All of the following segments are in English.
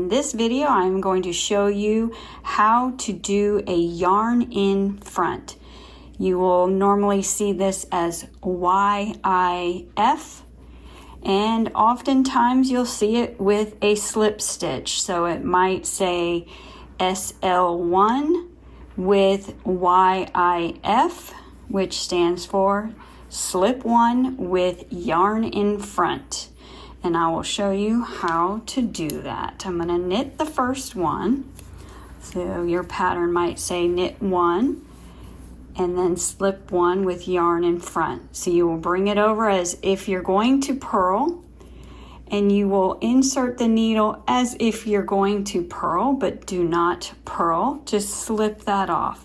in this video I'm going to show you how to do a yarn in front. You will normally see this as YIF, and oftentimes you'll see it with a slip stitch. So it might say SL1 with YIF, which stands for slip 1 with yarn in front. And I will show you how to do that. I'm going to knit the first one. So your pattern might say knit 1 and then slip 1 with yarn in front. So you will bring it over as if you're going to purl, and you will insert the needle as if you're going to purl, but do not purl. Just slip that off.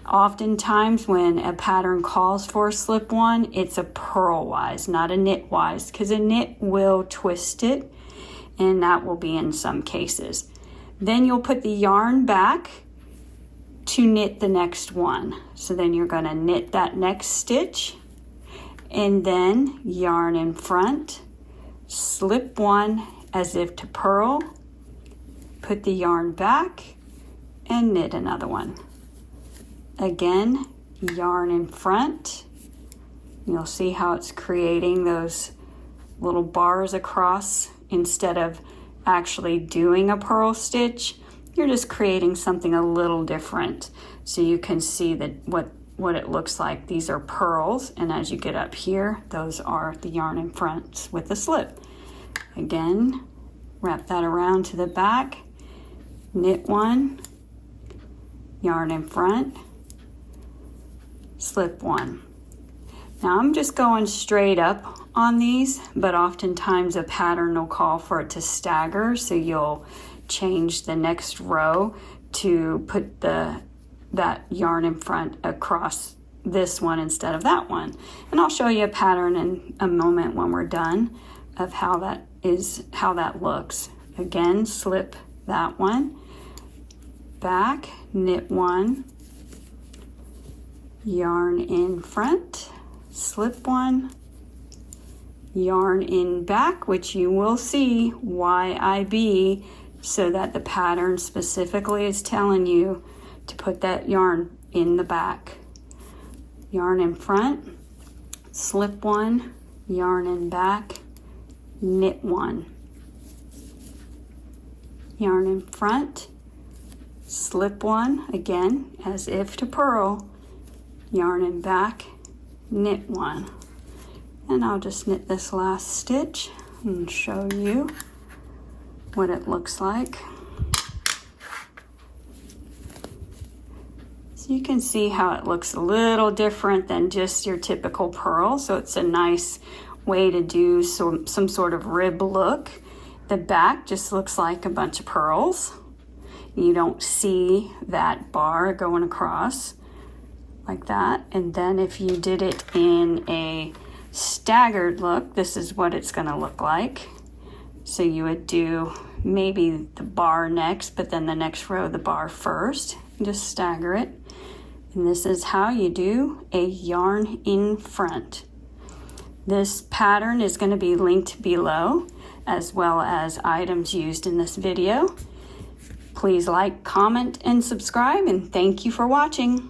Oftentimes when a pattern calls for slip 1, it's a purl wise, not a knit wise, because a knit will twist it, and that will be in some cases. Then you'll put the yarn back to knit the next one. So then you're going to knit that next stitch, and then yarn in front, slip 1 as if to purl, put the yarn back, and knit another one. Again, yarn in front. You'll see how it's creating those little bars across. Instead of actually doing a purl stitch, you're just creating something a little different. So you can see that what it looks like. These are purls, and as you get up here, those are the yarn in front with the slip. Again, wrap that around to the back, knit 1, yarn in front, slip 1. Now I'm just going straight up on these, but oftentimes a pattern will call for it to stagger, so you'll change the next row to put that yarn in front across this one instead of that one. And I'll show you a pattern in a moment when we're done of how that looks. Again, slip that one, back, knit 1, yarn in front, slip 1, yarn in back, which you will see YIB, so that the pattern specifically is telling you to put that yarn in the back. Yarn in front, slip 1, yarn in back, knit 1. Yarn in front, slip 1, again as if to purl, yarn in back, knit 1. And I'll just knit this last stitch and show you what it looks like. So you can see how it looks a little different than just your typical purl. So it's a nice way to do some sort of rib look. The back just looks like a bunch of purls. You don't see that bar going across like that. And then if you did it in a staggered look, this is what it's going to look like. So you would do maybe the bar next, but then the next row the bar first. Just stagger it. And this is how you do a yarn in front. This pattern is going to be linked below, as well as items used in this video. Please like, comment, and subscribe, and thank you for watching.